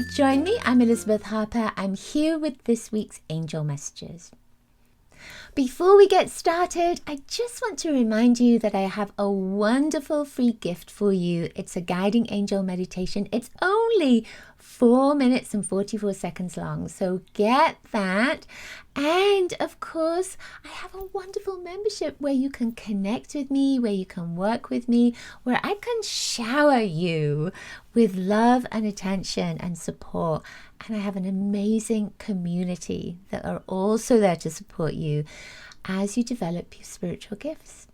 you've joined me. I'm Elizabeth Harper. I'm here with this week's Angel Messages. Before we get started, I just want to remind you that I have a wonderful free gift for you. It's a guiding angel meditation. It's only 4 minutes and 44 seconds long, so get that. And of course, I have a wonderful membership where you can connect with me, where you can work with me, where I can shower you with love and attention and support. And I have an amazing community that are also there to support you as you develop your spiritual gifts.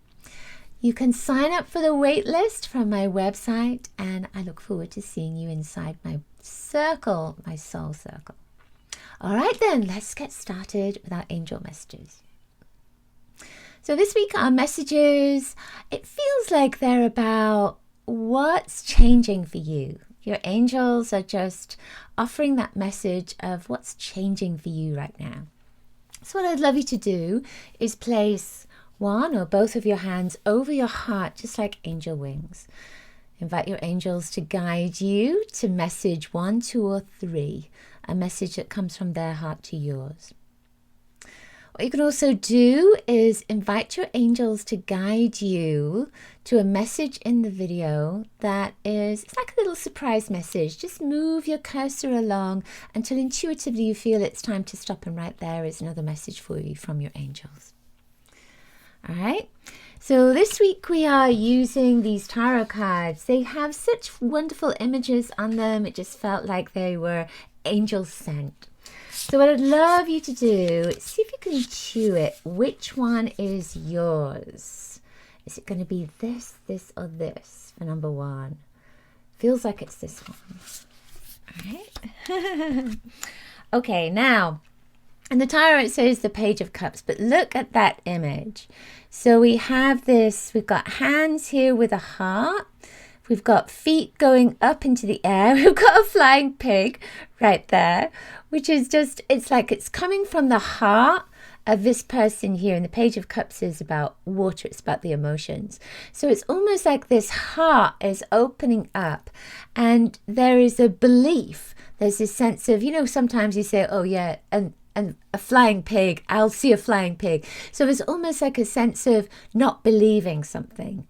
You can sign up for the wait list from my website, and I look forward to seeing you inside my circle, my soul circle. All right then, let's get started with our angel messages. So this week our messages, it feels like they're about what's changing for you. Your angels are just offering that message of what's changing for you right now. So what I'd love you to do is place one or both of your hands over your heart, just like angel wings. Invite your angels to guide you to message 1, 2, or 3, a message that comes from their heart to yours. What you can also do is invite your angels to guide you to a message in the video that is, it's like a little surprise message. Just move your cursor along until intuitively you feel it's time to stop, and right there is another message for you from your angels. All right, so this week we are using these tarot cards. They have such wonderful images on them. It just felt like they were angel sent. So what I'd love you to do is see if you can intuit which one is yours. Is it going to be this, this, or this for number 1? Feels like it's this one. All right. Okay, now, in the tarot it says the Page of Cups, but look at that image. So we have this, we've got hands here with a heart. We've got feet going up into the air. We've got a flying pig right there, which is just, it's like it's coming from the heart of this person here. And the Page of Cups is about water. It's about the emotions. So it's almost like this heart is opening up, and there is a belief. There's this sense of, you know, sometimes you say, oh yeah, and a flying pig, I'll see a flying pig. So there's almost like a sense of not believing something.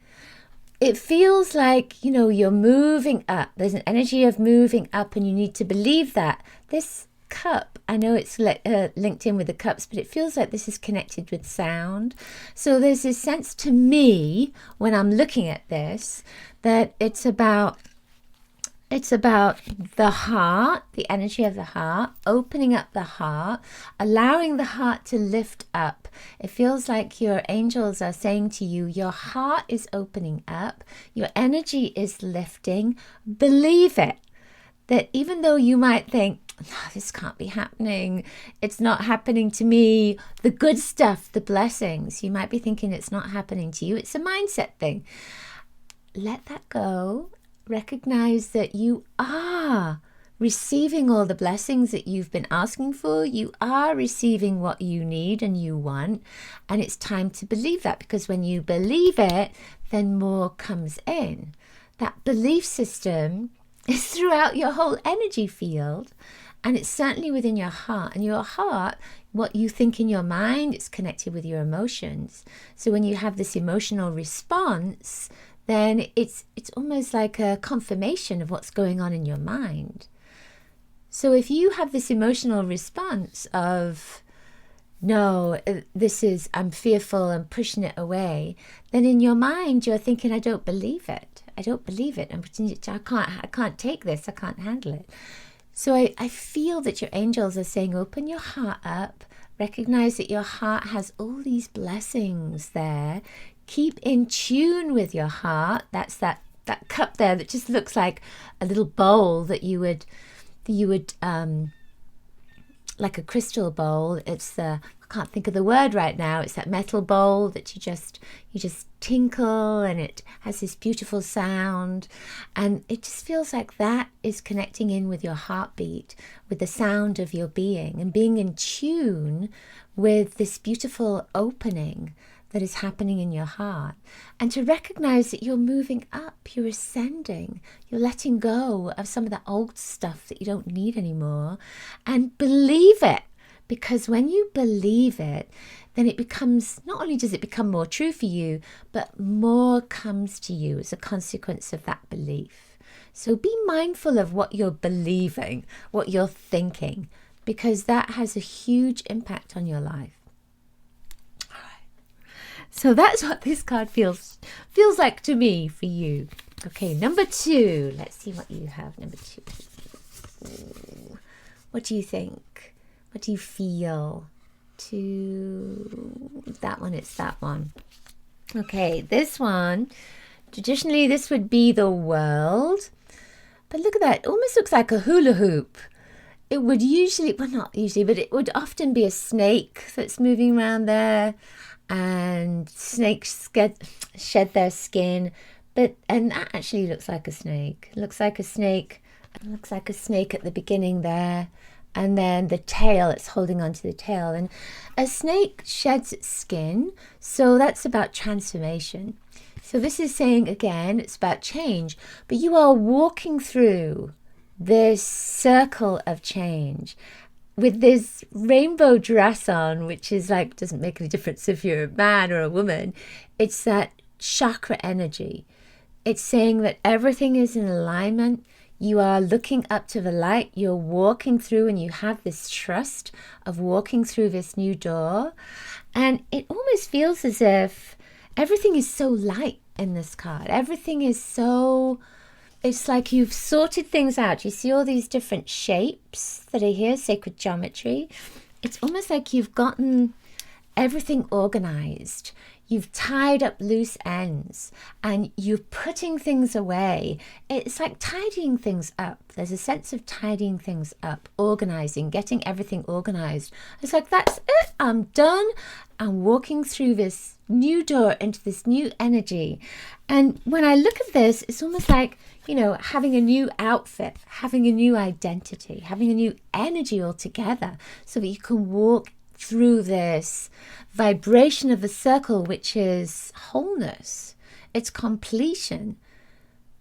It feels like, you know, you're moving up. There's an energy of moving up, and you need to believe that. This cup, I know it's linked in with the cups, but it feels like this is connected with sound. So there's this sense to me when I'm looking at this that it's about the heart, the energy of the heart, opening up the heart, allowing the heart to lift up. It feels like your angels are saying to you, your heart is opening up, your energy is lifting. Believe it. That even though you might think, oh, this can't be happening, it's not happening to me, the good stuff, the blessings, you might be thinking it's not happening to you. It's a mindset thing. Let that go. Recognize that you are receiving all the blessings that you've been asking for. You are receiving what you need and you want. And it's time to believe that, because when you believe it, then more comes in. That belief system is throughout your whole energy field. And it's certainly within your heart. And your heart, what you think in your mind, it's connected with your emotions. So when you have this emotional response, then it's almost like a confirmation of what's going on in your mind. So if you have this emotional response of, no, I'm fearful, I'm pushing it away, then in your mind you're thinking, I don't believe it. I can't take this, I can't handle it. So I feel that your angels are saying, open your heart up, recognize that your heart has all these blessings there. Keep in tune with your heart. That's that cup there that just looks like a little bowl that you would like a crystal bowl. It's I can't think of the word right now. It's that metal bowl that you just tinkle, and it has this beautiful sound, and it just feels like that is connecting in with your heartbeat, with the sound of your being, and being in tune with this beautiful opening that is happening in your heart, and to recognize that you're moving up, you're ascending, you're letting go of some of the old stuff that you don't need anymore, and believe it. Because when you believe it, then it becomes, not only does it become more true for you, but more comes to you as a consequence of that belief. So be mindful of what you're believing, what you're thinking, because that has a huge impact on your life. So that's what this card feels like to me for you. Okay, number 2. Let's see what you have. Number 2. What do you think? What do you feel? That one, it's that one. Okay, this one, traditionally this would be the world. But look at that, it almost looks like a hula hoop. It would usually, well not usually, but it would often be a snake that's moving around there. And snakes shed their skin, and that actually looks like a snake. It looks like a snake. It looks like a snake at the beginning there, and then the tail. It's holding onto the tail, and a snake sheds its skin. So that's about transformation. So this is saying again, it's about change. But you are walking through this circle of change with this rainbow dress on, which is like, doesn't make any difference if you're a man or a woman. It's that chakra energy. It's saying that everything is in alignment. You are looking up to the light. You're walking through, and you have this trust of walking through this new door. And it almost feels as if everything is so light in this card. Everything is so... It's like you've sorted things out. You see all these different shapes that are here, sacred geometry. It's almost like you've gotten everything organized. You've tied up loose ends and you're putting things away. It's like tidying things up. There's a sense of tidying things up, organizing, getting everything organized. It's like, that's it. I'm done. I'm walking through this new door into this new energy. And when I look at this, it's almost like, having a new outfit, having a new identity, having a new energy altogether, so that you can walk through this vibration of the circle, which is wholeness. It's completion.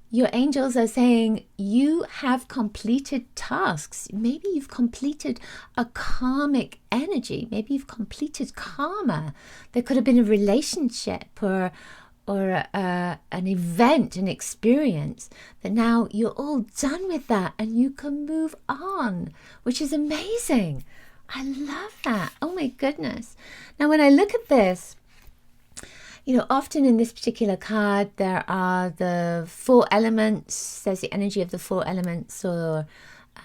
Your angels are saying you have completed tasks. Maybe you've completed a karmic energy. Maybe you've completed karma. There could have been a relationship or an event, an experience, that now you're all done with that and you can move on, which is amazing. I love that. Oh my goodness. Now, when I look at this, often in this particular card, there are the 4 elements. There's the energy of the 4 elements, or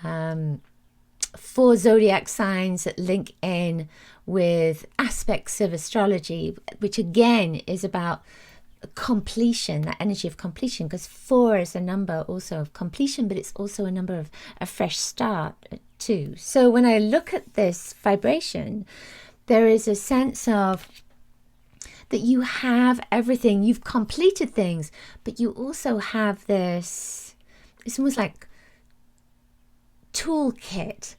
4 zodiac signs that link in with aspects of astrology, which again is about completion, that energy of completion, because 4 is a number also of completion, but it's also a number of a fresh start too. So when I look at this vibration, there is a sense of that you have everything, you've completed things, but you also have this, it's almost like toolkit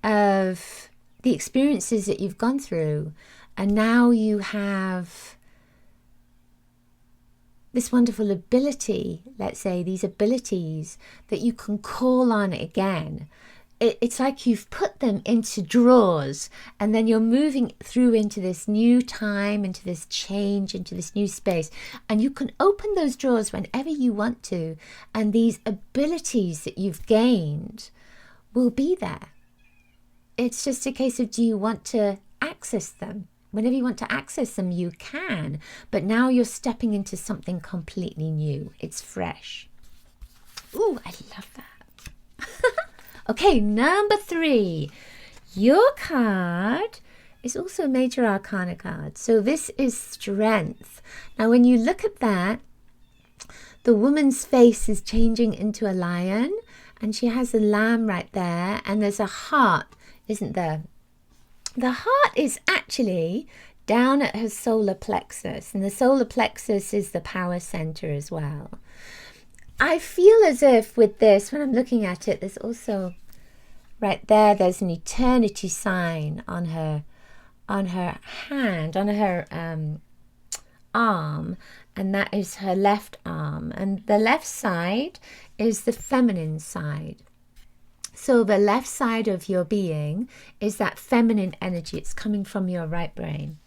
of the experiences that you've gone through, and now you have this wonderful ability, let's say these abilities that you can call on again. It's like you've put them into drawers, and then you're moving through into this new time, into this change, into this new space, and you can open those drawers whenever you want to, and these abilities that you've gained will be there. It's just a case of, do you want to access them? Whenever you want to access them, you can, but now you're stepping into something completely new. It's fresh. Ooh, I love that. Okay, number 3. Your card is also a major arcana card. So this is strength. Now, when you look at that, the woman's face is changing into a lion, and she has a lamb right there, and there's a heart, isn't there? The heart is actually down at her solar plexus, and the solar plexus is the power center as well. I feel as if with this, when I'm looking at it, there's also right there, there's an eternity sign on her hand, on her arm, and that is her left arm. And the left side is the feminine side. So the left side of your being is that feminine energy. It's coming from your right brain.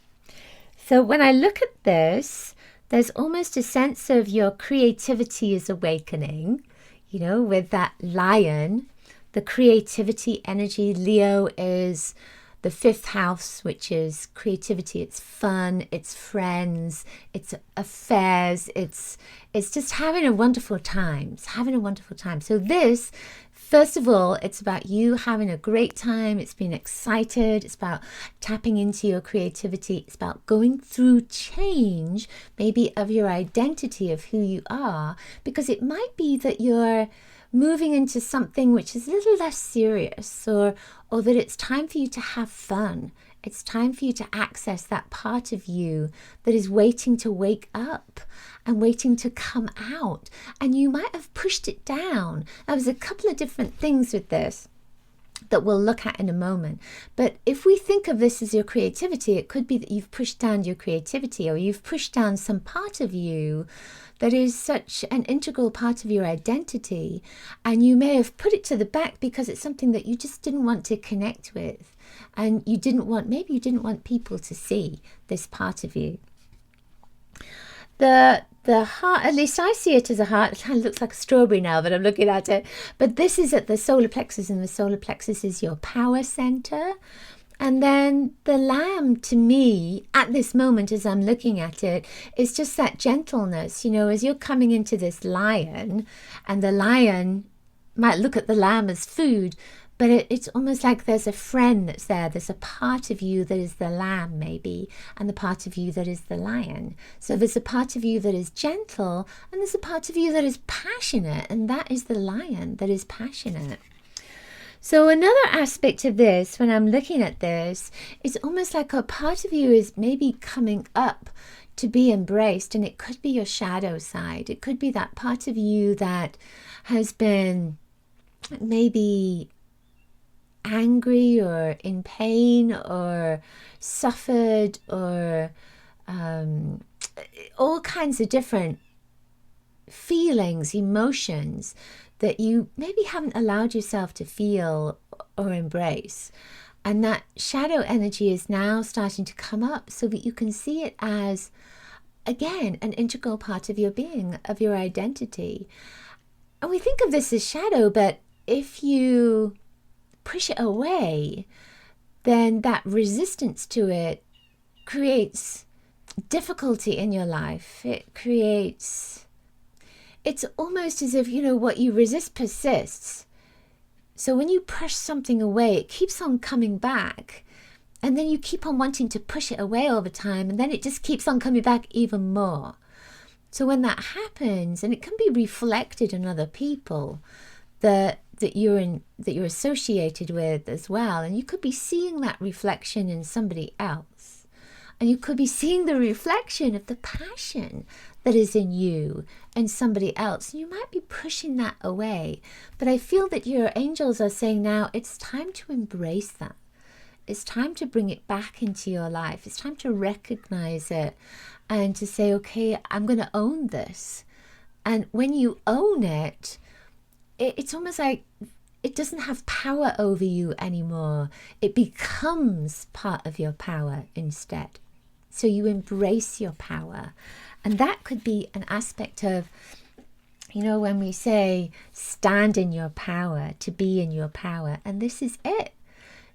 So when I look at this, there's almost a sense of your creativity is awakening, you know, with that lion, the creativity energy. Leo is the 5th house, which is creativity. It's fun, it's friends, it's affairs, it's just having a wonderful time. It's having a wonderful time. So this, first of all, it's about you having a great time. It's being excited. It's about tapping into your creativity. It's about going through change, maybe of your identity of who you are, because it might be that you're moving into something which is a little less serious, or that it's time for you to have fun. It's time for you to access that part of you that is waiting to wake up and waiting to come out. And you might have pushed it down. There's a couple of different things with this that we'll look at in a moment. But if we think of this as your creativity, it could be that you've pushed down your creativity, or you've pushed down some part of you that is such an integral part of your identity, and you may have put it to the back because it's something that you just didn't want to connect with, and maybe you didn't want people to see this part of you. The heart, at least I see it as a heart. It kind of looks like a strawberry now that I'm looking at it, but this is at the solar plexus, and the solar plexus is your power center. And then the lamb, to me, at this moment, as I'm looking at it, is just that gentleness, you know, as you're coming into this lion, and the lion might look at the lamb as food, but it's almost like there's a friend that's there. There's a part of you that is the lamb, maybe, and the part of you that is the lion. So there's a part of you that is gentle, and there's a part of you that is passionate, and that is the lion that is passionate. So another aspect of this, when I'm looking at this, is almost like a part of you is maybe coming up to be embraced, and it could be your shadow side. It could be that part of you that has been maybe angry or in pain or suffered, or all kinds of different feelings, emotions that you maybe haven't allowed yourself to feel or embrace. And that shadow energy is now starting to come up so that you can see it as, again, an integral part of your being, of your identity. And we think of this as shadow, but if you push it away, then that resistance to it creates difficulty in your life. It's almost as if, you know, what you resist persists. So when you push something away, it keeps on coming back, and then you keep on wanting to push it away all the time, and then it just keeps on coming back even more. So when that happens, and it can be reflected in other people that you're associated with as well, and you could be seeing that reflection in somebody else, and you could be seeing the reflection of the passion that is in you and somebody else. You might be pushing that away, but I feel that your angels are saying now it's time to embrace that. It's time to bring it back into your life. It's time to recognize it and to say, okay, I'm going to own this. And when you own it, it's almost like it doesn't have power over you anymore. It becomes part of your power instead. So you embrace your power. And that could be an aspect of, you know, when we say stand in your power, to be in your power, and this is it.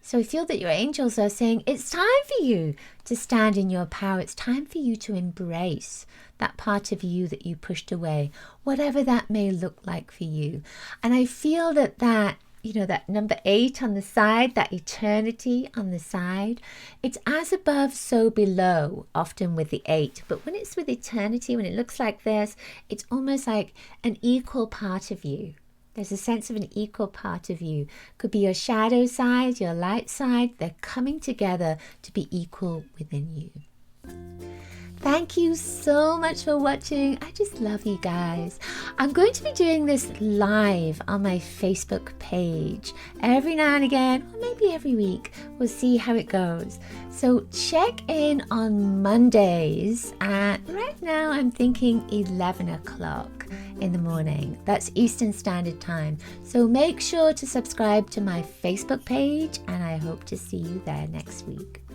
So I feel that your angels are saying it's time for you to stand in your power. It's time for you to embrace that part of you that you pushed away, whatever that may look like for you. And I feel that you know, that number 8 on the side, that eternity on the side, it's as above, so below, often with the 8. But when it's with eternity, when it looks like this, it's almost like an equal part of you. There's a sense of an equal part of you. Could be your shadow side, your light side. They're coming together to be equal within you. Thank you so much for watching. I just love you guys. I'm going to be doing this live on my Facebook page every now and again, or maybe every week. We'll see how it goes. So check in on Mondays at, right now I'm thinking 11 o'clock in the morning. That's Eastern Standard Time. So make sure to subscribe to my Facebook page, and I hope to see you there next week.